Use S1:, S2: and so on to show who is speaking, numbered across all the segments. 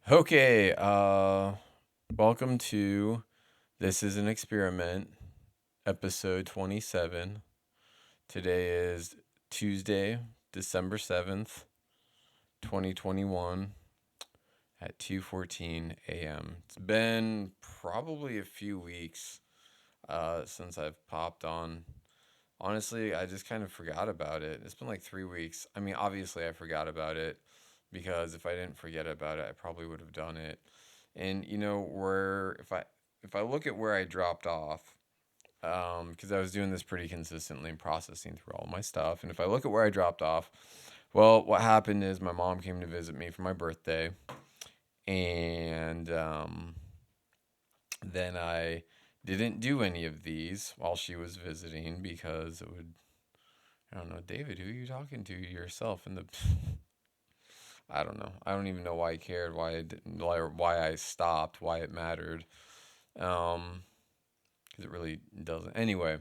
S1: Okay, welcome to This is an Experiment, episode 27. Today is Tuesday, December 7th, 2021 at 2:14 a.m. It's been probably a few weeks since I've popped on. Honestly, I just kind of forgot about it. It's been like 3 weeks. I mean, obviously I forgot about it because if I didn't forget about it, I probably would have done it. And where if I look at where I dropped off, because I was doing this pretty consistently and processing through all my stuff, and if I look at where I dropped off, well, what happened is my mom came to visit me for my birthday, and then I didn't do any of these while she was visiting because it would. I don't know, David. Who are you talking to yourself in the? I don't know. I don't even know why I cared. Why I didn't. Why I stopped. Why it mattered. Um, because it really doesn't. Anyway,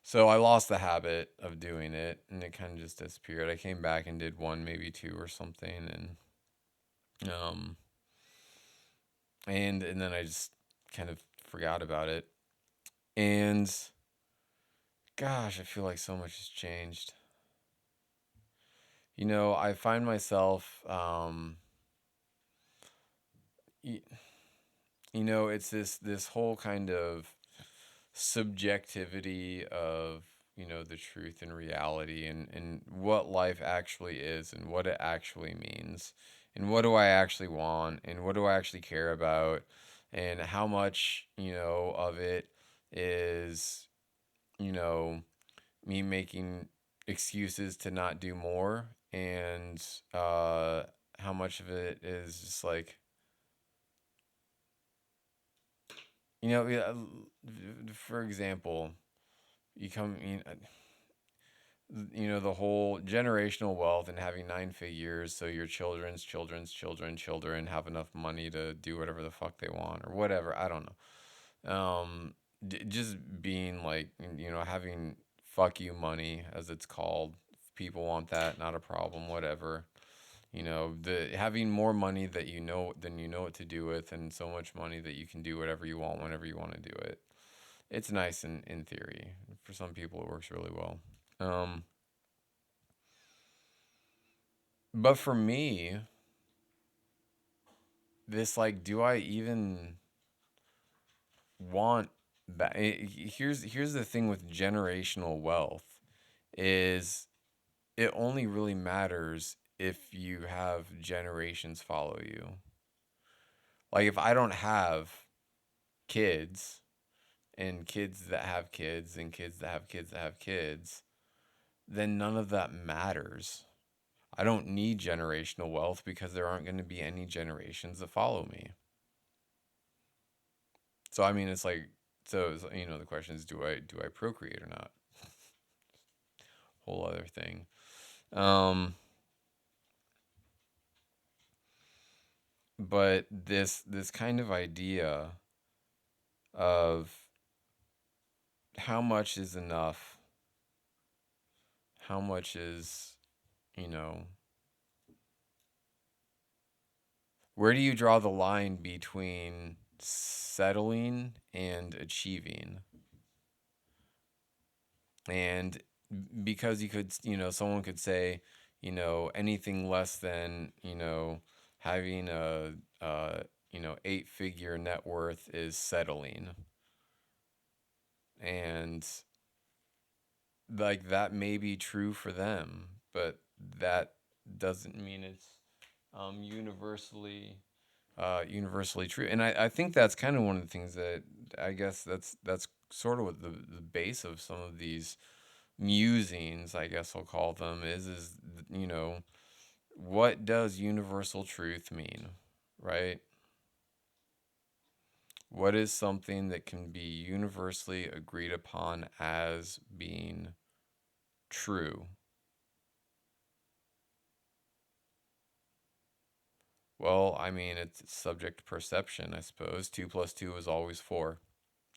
S1: so I lost the habit of doing it, and it kind of just disappeared. I came back and did one, maybe two, or something, um, and then I just kind of forgot about it. And gosh, I feel like so much has changed. I find myself, y- it's this whole kind of subjectivity of the truth and reality and what life actually is and what it actually means and what do I actually want and what do I actually care about and how much of it is you know me making excuses to not do more and how much of it is just like yeah, for example you come the whole generational wealth and having nine figures so your children have enough money to do whatever the fuck they want or whatever. I don't know. Just being like, having fuck you money, as it's called. If people want that, not a problem, whatever. The having more money that than you know what to do with, and so much money that you can do whatever you want whenever you want to do it. It's nice in theory. For some people, it works really well. Um, But for me, this like, do I even want that? Here's the thing with generational wealth is it only really matters if you have generations follow you. Like if I don't have kids and kids that have kids and kids that have kids that have kids, then none of that matters. I don't need generational wealth because there aren't going to be any generations that follow me. So I mean, it's like, the question is, do I procreate or not? Whole other thing. Um, but this kind of idea of how much is enough, how much is, you know, where do you draw the line between settling and achieving? And because someone could say, anything less than, having eight-figure net worth is settling. And like that may be true for them, but that doesn't mean it's universally true. And I think that's kind of one of the things that I guess that's sort of what the base of some of these musings, I guess I'll call them, is what does universal truth mean, right? What is something that can be universally agreed upon as being true? Well, I mean, it's subject to perception, I suppose. 2 plus 2 is always 4.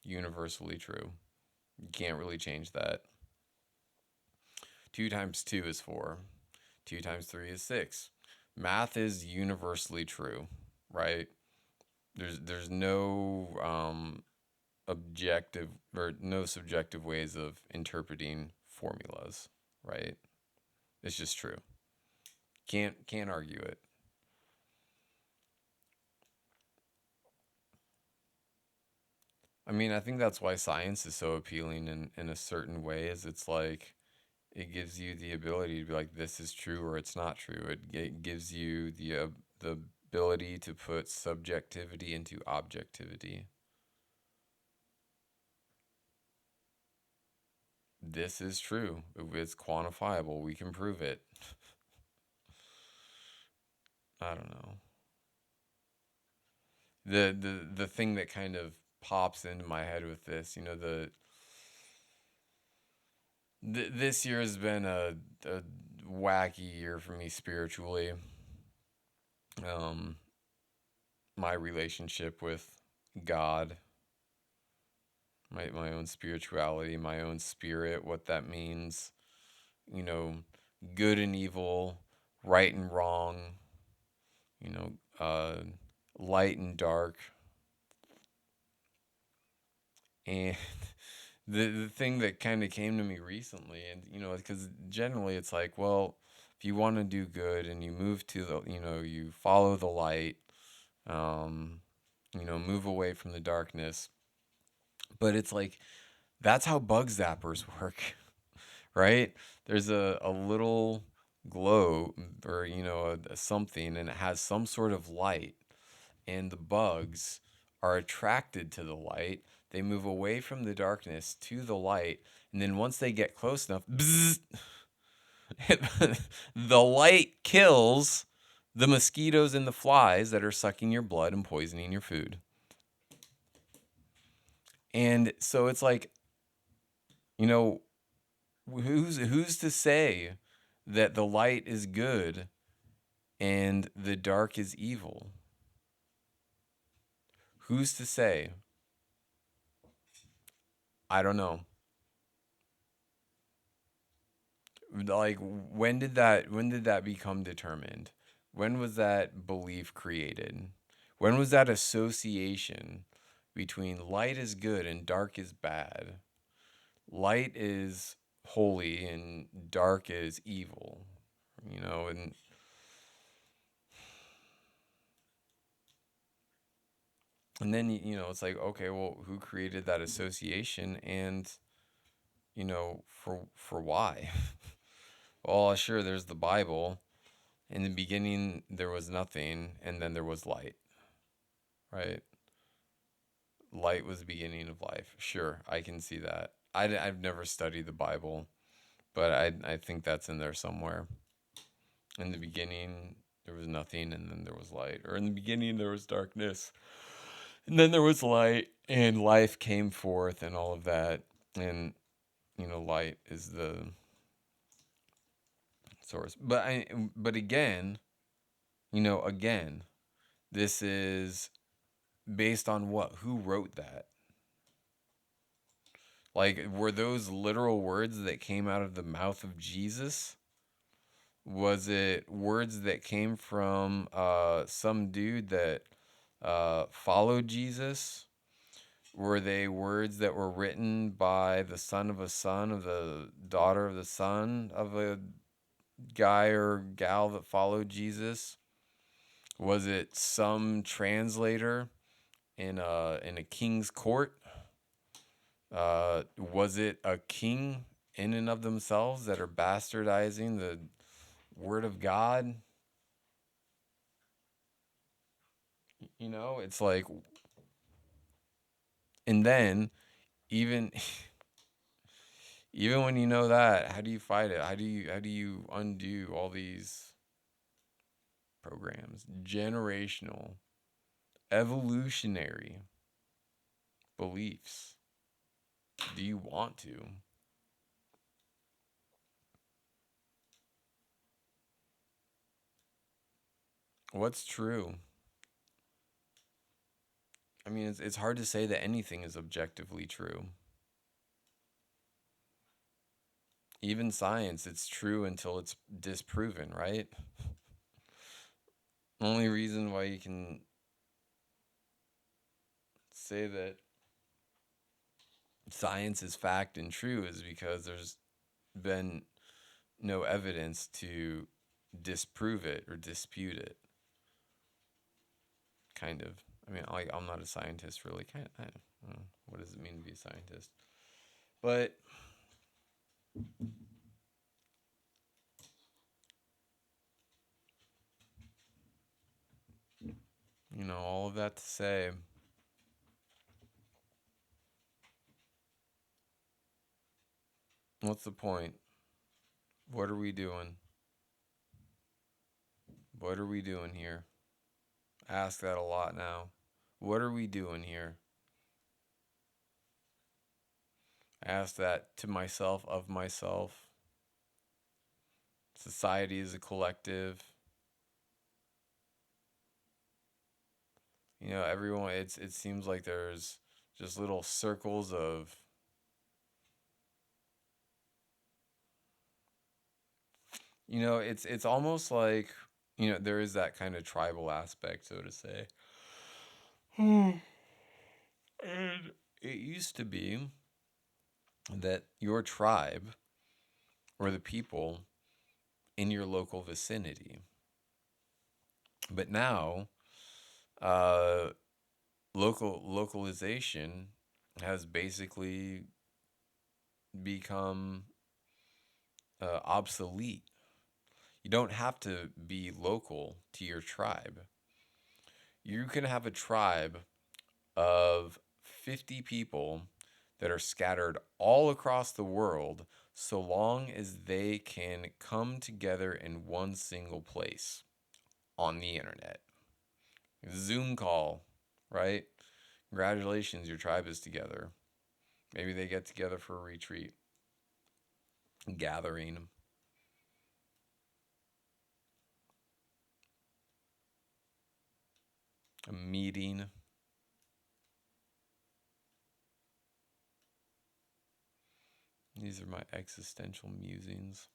S1: Universally true. You can't really change that. 2 times 2 is 4. 2 times 3 is 6. Math is universally true. right? There's no objective or no subjective ways of interpreting formulas, right? It's just true. Can't argue it. I mean, I think that's why science is so appealing in a certain way, is it's like it gives you the ability to be like, this is true or it's not true. It gives you the ability to put subjectivity into objectivity. This is true. It's quantifiable. We can prove it. I don't know. The thing that kind of pops into my head with this, this year has been a wacky year for me spiritually. Um, my relationship with God, my own spirituality, my own spirit, what that means, you know, good and evil, right and wrong, you know, light and dark. And the thing that kind of came to me recently, and because generally it's like, well, if you want to do good and you move to you follow the light, um, move away from the darkness. But it's like that's how bug zappers work, right? There's a little glow or a something, and it has some sort of light, and the bugs are attracted to the light. They move away from the darkness to the light, and then once they get close enough, bzzz, the light kills the mosquitoes and the flies that are sucking your blood and poisoning your food. And so it's like, you know, who's to say that the light is good and the dark is evil? Who's to say? I don't know. Like when did that become determined? When was that belief created? When was that association between light is good and dark is bad? Light is holy and dark is evil. And then it's like, okay, well, who created that association, and for why? Well, sure, there's the Bible. In the beginning, there was nothing, and then there was light, right? Light was the beginning of life. Sure, I can see that. I've never studied the Bible, but I think that's in there somewhere. In the beginning, there was nothing, and then there was light. Or in the beginning, there was darkness, and then there was light, and life came forth, and all of that. And light is the source. But again, again, this is based on what? Who wrote that? Like, were those literal words that came out of the mouth of Jesus? Was it words that came from some dude that followed Jesus? Were they words that were written by the son of a son of the daughter of the son of a guy or gal that followed Jesus? Was it some translator in a king's court? Was it a king in and of themselves that are bastardizing the word of God? It's like, and then even even when you know that, how do you fight it? How do you undo all these programs? Generational, evolutionary beliefs. Do you want to? What's true? I mean, it's hard to say that anything is objectively true. Even science, it's true until it's disproven, right? Only reason why you can say that science is fact and true is because there's been no evidence to disprove it or dispute it. Kind of. I mean, I'm not a scientist, really. I don't know. What does it mean to be a scientist? But all of that to say, what's the point? What are we doing? What are we doing here? I ask that a lot now. What are we doing here? I ask that to myself, of myself. Society is a collective. Everyone. It seems like there's just little circles of. It's almost like there is that kind of tribal aspect, so to say. And it used to be that your tribe or the people in your local vicinity. But now, uh, localization has basically become obsolete. You don't have to be local to your tribe. You can have a tribe of 50 people that are scattered all across the world so long as they can come together in one single place on the internet. Zoom call, right? Congratulations, your tribe is together. Maybe they get together for a retreat, gathering, a meeting. These are my existential musings.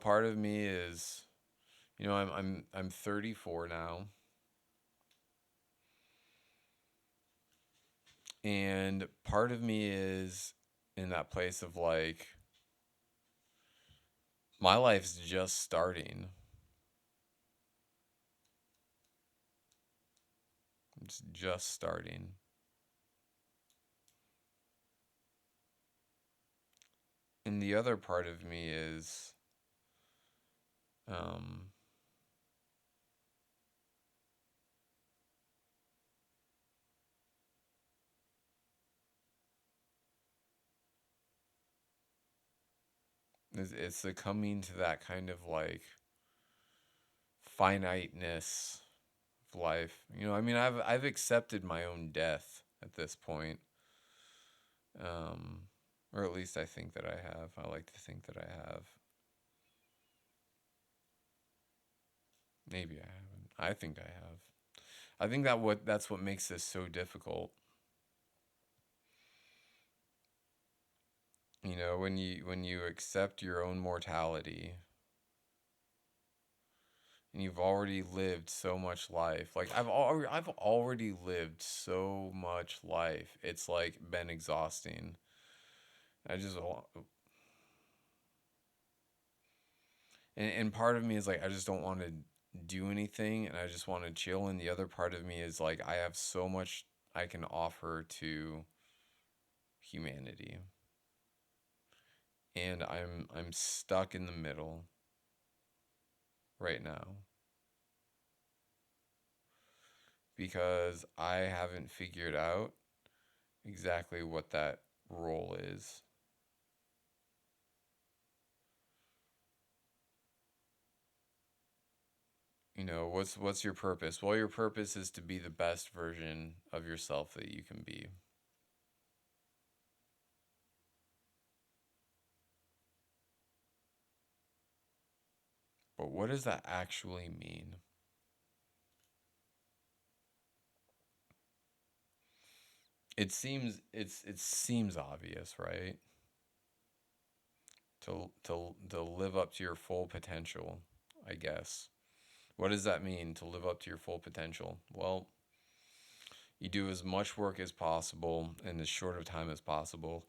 S1: Part of me is, I'm 34 now, and part of me is in that place of like, my life's just starting. It's just starting. And the other part of me um, it's succumbing to that kind of like finiteness of life. I mean, I've accepted my own death at this point. Um, or at least I think that I have. I like to think that I have. Maybe I haven't. I think I have. I think that's what makes this so difficult. When you accept your own mortality and you've already lived so much life. Like I've already lived so much life. It's like been exhausting. I just and part of me is like I just don't want to do anything and I just want to chill, and the other part of me is like I have so much I can offer to humanity. And I'm stuck in the middle right now because I haven't figured out exactly what that role is. What's your purpose? Well, your purpose is to be the best version of yourself that you can be. But what does that actually mean? It seems obvious, right? To live up to your full potential. I guess. What does that mean to live up to your full potential? Well, you do as much work as possible in as short of time as possible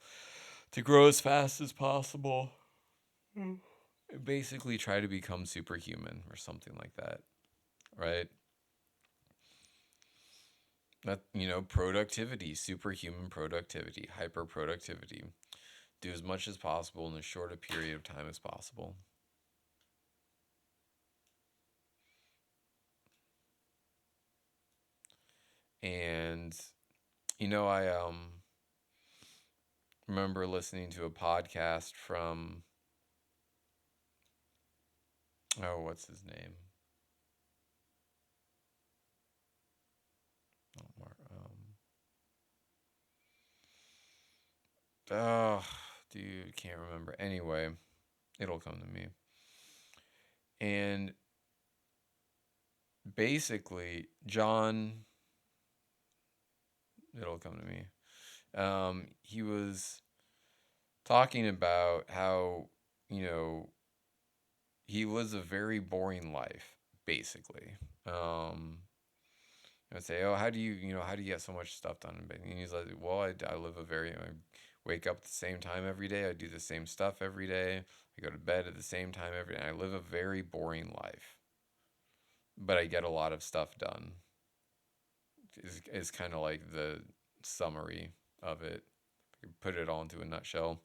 S1: to grow as fast as possible. Basically, try to become superhuman or something like that, right? That, productivity, superhuman productivity, hyper productivity. Do as much as possible in as short a period of time as possible. And I remember listening to a podcast from, oh, what's his name? Not oh, dude, can't remember. Anyway, it'll come to me. And basically, John, it'll come to me. He was talking about how, you know, he lives a very boring life, basically. Um, I would say, oh, how do you get so much stuff done? And he's like, well, I live a I wake up at the same time every day. I do the same stuff every day. I go to bed at the same time every day. I live a very boring life, but I get a lot of stuff done. Is kind of like the summary of it. Put it all into a nutshell.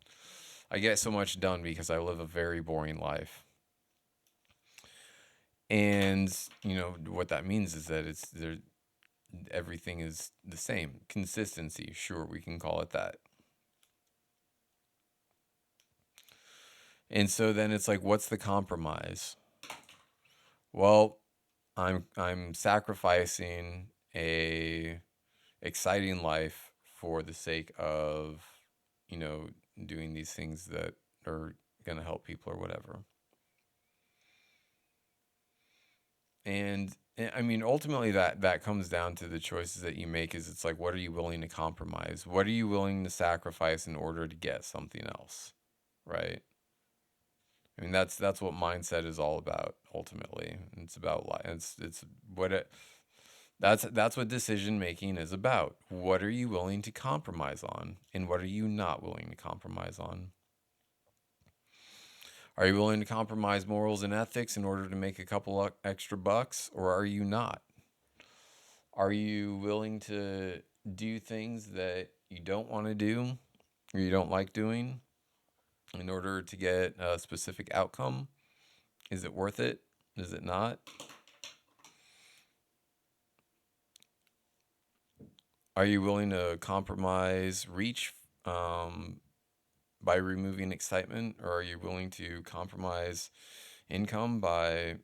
S1: I get so much done because I live a very boring life. And what that means is that it's there everything is the same. Consistency, sure, we can call it that. And so then it's like, what's the compromise? Well, I'm sacrificing a exciting life for the sake of, you know, doing these things that are gonna help people or whatever. And I mean, ultimately, that comes down to the choices that you make. Is it's like, what are you willing to compromise? What are you willing to sacrifice in order to get something else, right? I mean, that's what mindset is all about. Ultimately, it's about life. It's what it. That's what decision making is about. What are you willing to compromise on, and what are you not willing to compromise on? Are you willing to compromise morals and ethics in order to make a couple extra bucks, or are you not? Are you willing to do things that you don't want to do or you don't like doing in order to get a specific outcome? Is it worth it? Is it not? Are you willing to compromise reach um, by removing excitement, or are you willing to compromise income by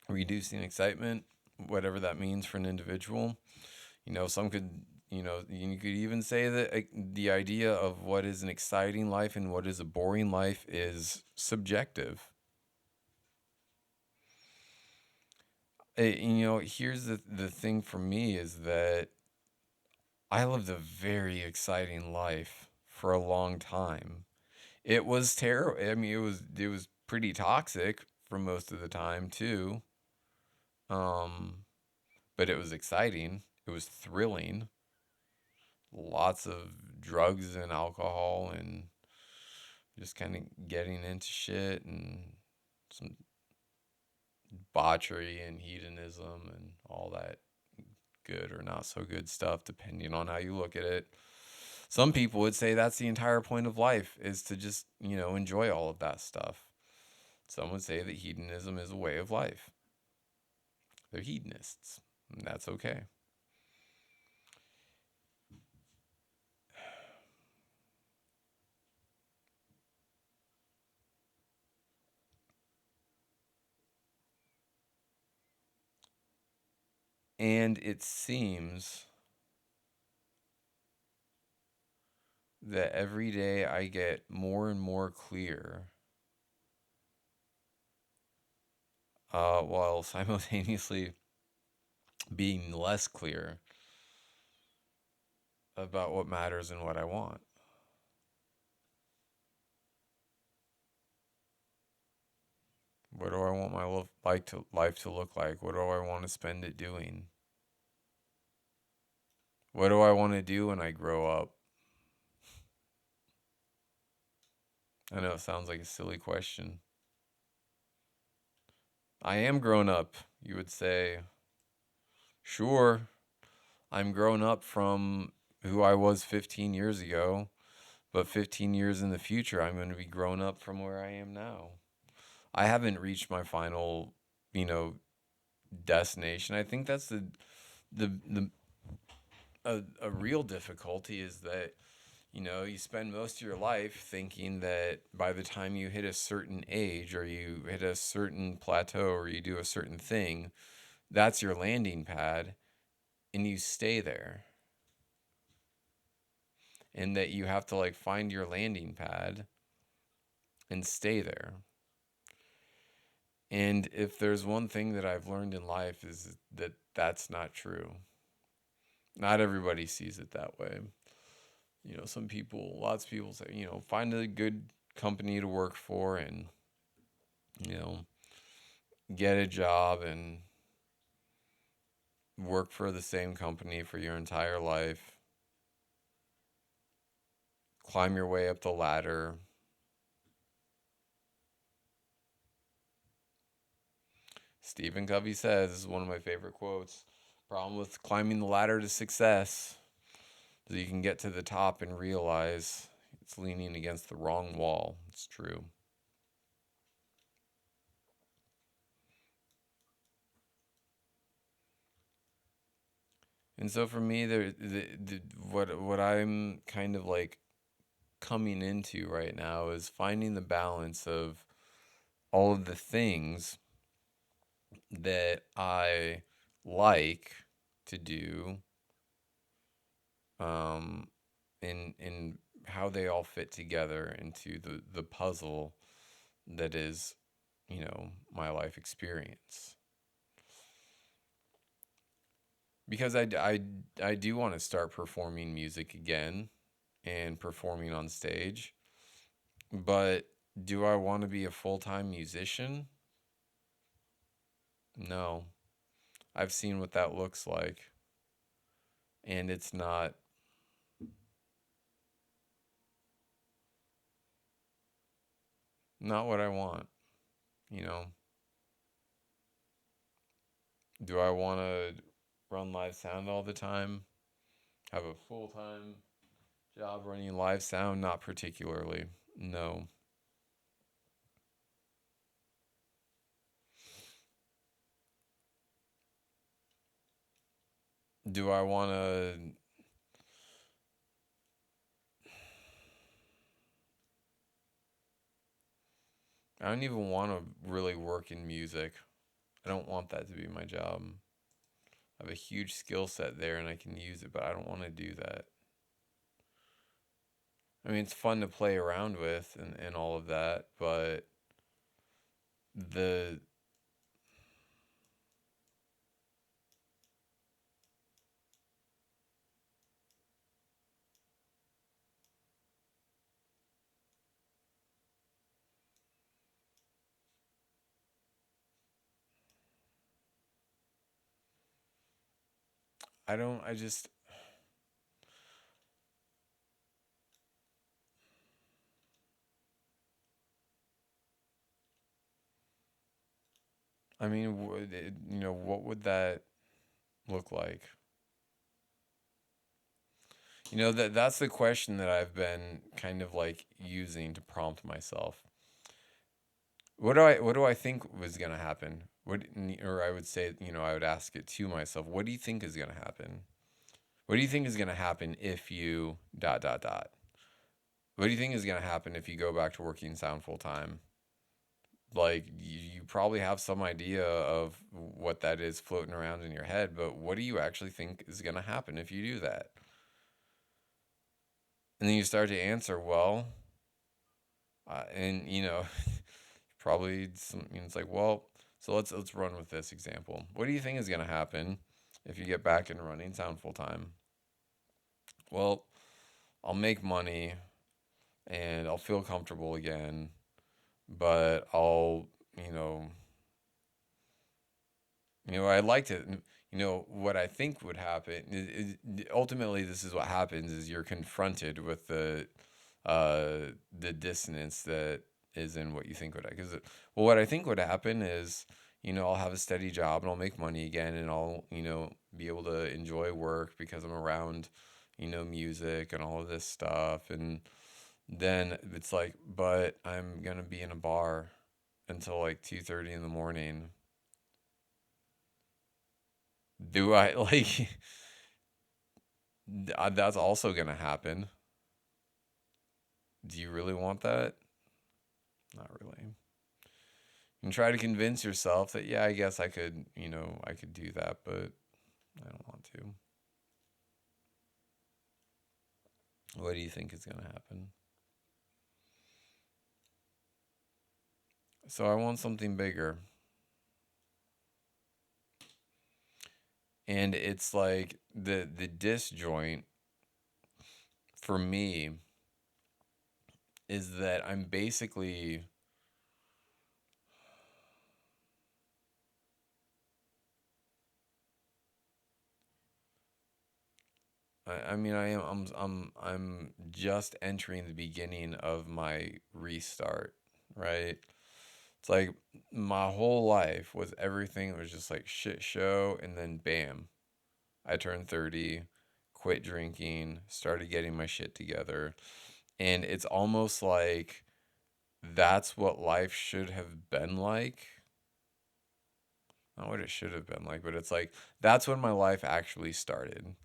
S1: reducing excitement, whatever that means for an individual? Some could, you could even say that the idea of what is an exciting life and what is a boring life is subjective. Here's the thing for me is that I lived a very exciting life for a long time. It was terrible. I mean, it was pretty toxic for most of the time too. Um, but it was exciting. It was thrilling. Lots of drugs and alcohol and just kind of getting into shit and some debauchery and hedonism and all that good or not so good stuff, depending on how you look at it. Some people would say that's the entire point of life is to just, enjoy all of that stuff. Some would say that hedonism is a way of life. They're hedonists, and that's okay. And it seems that every day I get more and more clear, while simultaneously being less clear about what matters and what I want. What do I want my life to look like? What do I want to spend it doing? What do I want to do when I grow up? I know it sounds like a silly question. I am grown up, you would say. Sure, I'm grown up from who I was 15 years ago, but 15 years in the future, I'm going to be grown up from where I am now. I haven't reached my final, you know, destination. I think that's the a real difficulty is that you spend most of your life thinking that by the time you hit a certain age or you hit a certain plateau or you do a certain thing, that's your landing pad and you stay there. And that you have to like find your landing pad and stay there. And if there's one thing that I've learned in life is that that's not true. Not everybody sees it that way. Some people, lots of people say, find a good company to work for and, you know, get a job and work for the same company for your entire life, climb your way up the ladder. Stephen Covey says, this is one of my favorite quotes, problem with climbing the ladder to success is you can get to the top and realize it's leaning against the wrong wall. It's true. And so for me, what I'm kind of like coming into right now is finding the balance of all of the things that I like to do, um, in how they all fit together into the puzzle that is, my life experience. Because I do want to start performing music again and performing on stage, but do I want to be a full-time musician? No. I've seen what that looks like, and it's not what I want, you know. Do I want to run live sound all the time? Have a full-time job running live sound? Not particularly. No. Do I want to I don't even want to really work in music. I don't want that to be my job. I have a huge skill set there and I can use it, but I don't want to do that. I mean, it's fun to play around with and all of that, but the I don't I just I mean, what would that look like? That's the question that I've been kind of like using to prompt myself. What do I think was gonna happen? Or I would say, I would ask it to myself. What do you think is gonna happen? What do you think is gonna happen if you dot dot dot? What do you think is gonna happen if you go back to working sound full time? Like you probably have some idea of what that is floating around in your head, but what do you actually think is gonna happen if you do that? And then you start to answer, well, and probably it's like, well, so let's run with this example. What do you think is gonna happen if you get back and running sound full time? Well, I'll make money and I'll feel comfortable again, but I'll you know, I'd like to, what I think would happen ultimately this is what happens is you're confronted with the dissonance that is in what you think would, because, well, what I think would happen is, I'll have a steady job and I'll make money again and I'll, be able to enjoy work because I'm around, music and all of this stuff. And then it's like, but I'm gonna be in a bar until like 2:30 in the morning. Do I like that's also gonna happen. Do you really want that? Not really. And try to convince yourself that, yeah, I guess I could, I could do that, but I don't want to. What do you think is gonna happen? So I want something bigger. And it's like the disjoint for me is that I'm basically, I mean, I'm just entering the beginning of my restart, right? It's like my whole life was everything was just like shit show, and then bam, I turned 30, quit drinking, started getting my shit together, and it's almost like that's what life should have been like. Not what it should have been like, but it's like that's when my life actually started.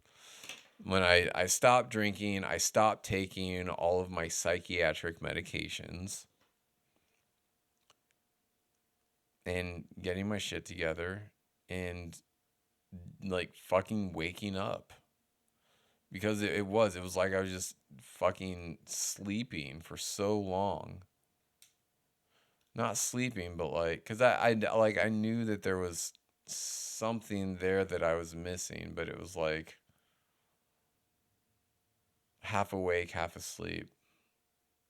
S1: When I stopped drinking, I stopped taking all of my psychiatric medications and getting my shit together and like fucking waking up. Because it was like I was just fucking sleeping for so long. Not sleeping, but like, cause I knew that there was something there that I was missing, but it was like half awake, half asleep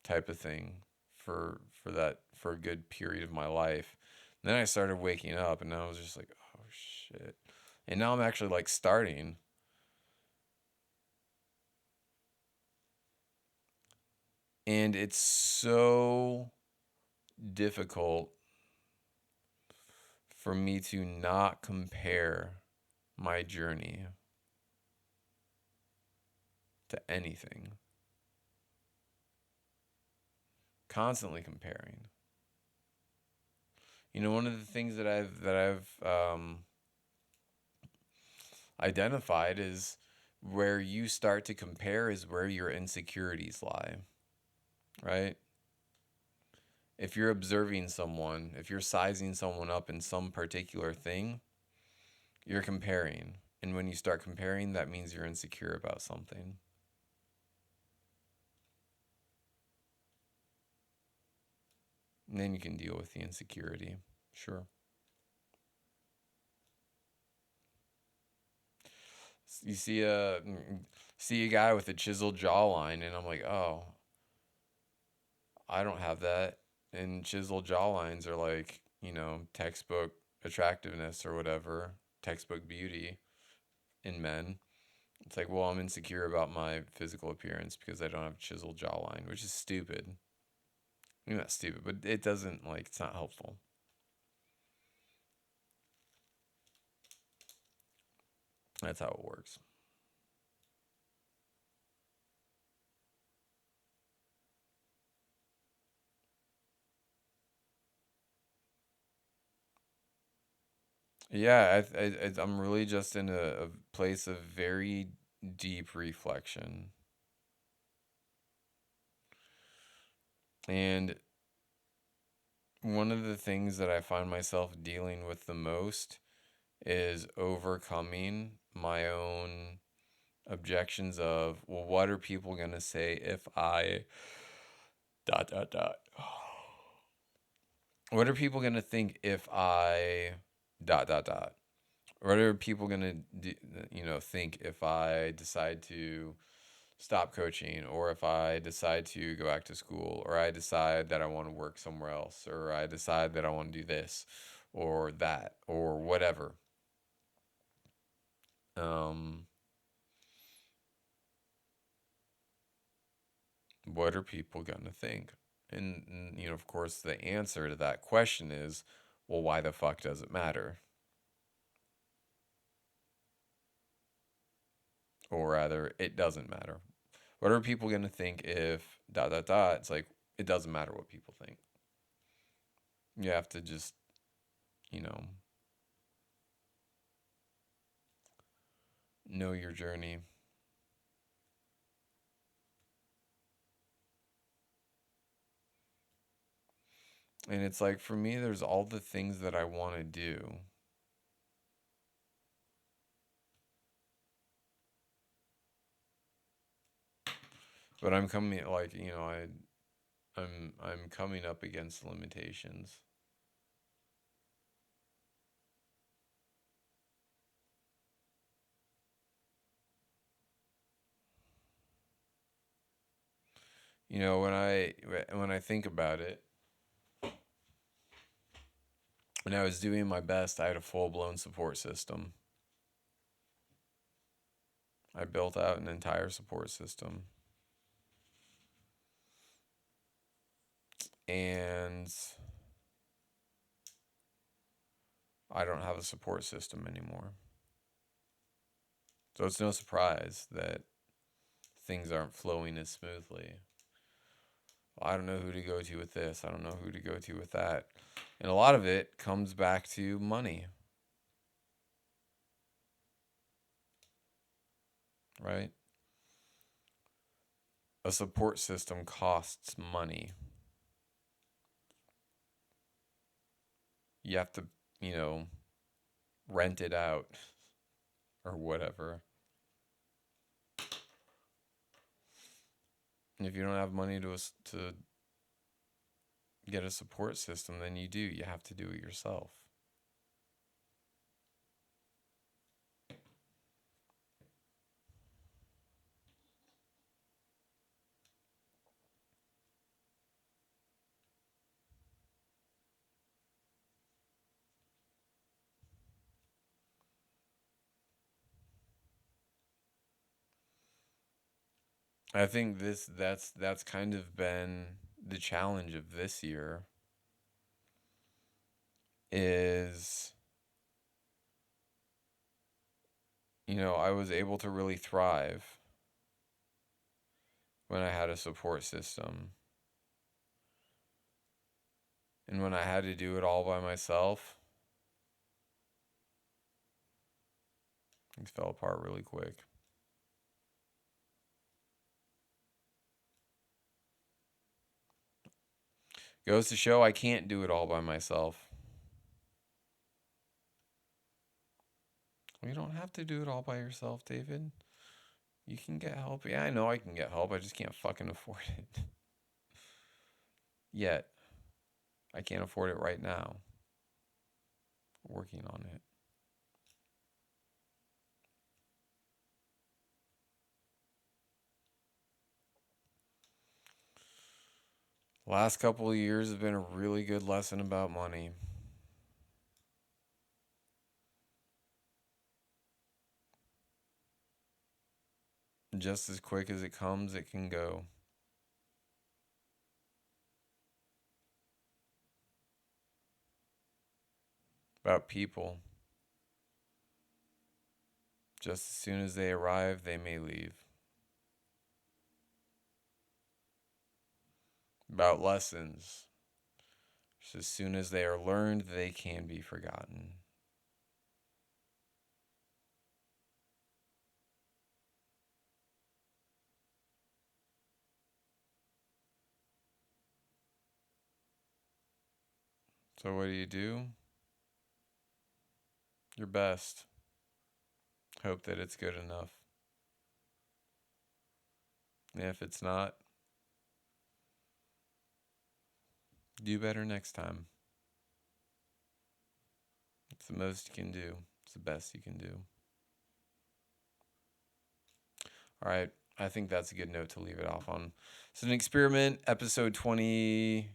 S1: type of thing for a good period of my life. And then I started waking up, and I was just like, oh shit. And now I'm actually like starting, and it's so difficult for me to not compare my journey to anything. Constantly comparing. One of the things that I've identified is where you start to compare is where your insecurities lie, right? If you're observing someone, if you're sizing someone up in some particular thing, you're comparing. And when you start comparing, that means you're insecure about something. And then you can deal with the insecurity. Sure. You see a guy with a chiseled jawline, and I'm like, oh, I don't have that. And chiseled jawlines are like, textbook attractiveness or whatever, textbook beauty in men. It's like, well, I'm insecure about my physical appearance because I don't have a chiseled jawline, which is stupid. I mean, not stupid, but it doesn't, like, it's not helpful. That's how it works. Yeah, I'm really just in a place of very deep reflection. And one of the things that I find myself dealing with the most is overcoming my own objections of, well, what are people going to say if I dot dot dot. What are people going to think if I dot dot dot? What are people going to think if I decide to stop coaching, or if I decide to go back to school, or I decide that I want to work somewhere else, or I decide that I want to do this or that or whatever. Um, what are people going to think? And, of course, the answer to that question is, well, why the fuck does it matter? Or rather, it doesn't matter. What are people going to think if dot dot dot? It's like, it doesn't matter what people think. You have to just, you know your journey. And it's like, for me, there's all the things that I want to do. But I'm coming, like, I'm coming up against limitations. When I think about it, when I was doing my best, I had a full blown support system. I built out an entire support system. And I don't have a support system anymore. So it's no surprise that things aren't flowing as smoothly. Well, I don't know who to go to with this. I don't know who to go to with that. And a lot of it comes back to money, right? A support system costs money. You have to, you know, rent it out or whatever. And if you don't have money to get a support system, then you do. You have to do it yourself. I think that's kind of been the challenge of this year is, I was able to really thrive when I had a support system. And when I had to do it all by myself, things fell apart really quick. Goes to show I can't do it all by myself. You don't have to do it all by yourself, David. You can get help. Yeah, I know I can get help. I just can't fucking afford it. Yet, I can't afford it right now. Working on it. Last couple of years have been a really good lesson about money. Just as quick as it comes, it can go. About people. Just as soon as they arrive, they may leave. About lessons. Just as soon as they are learned, they can be forgotten. So, what do? Your best. Hope that it's good enough. And if it's not, do better next time. It's the most you can do, it's the best you can do. All right. I think that's a good note to leave it off on. So an experiment, episode 28.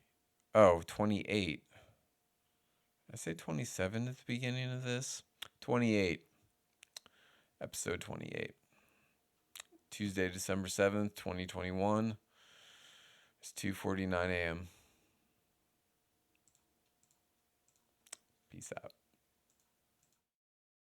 S1: I say 27 at the beginning of this. 28. Episode 28. Tuesday, December 7th, 2021. It's 2:49 a.m. Peace out.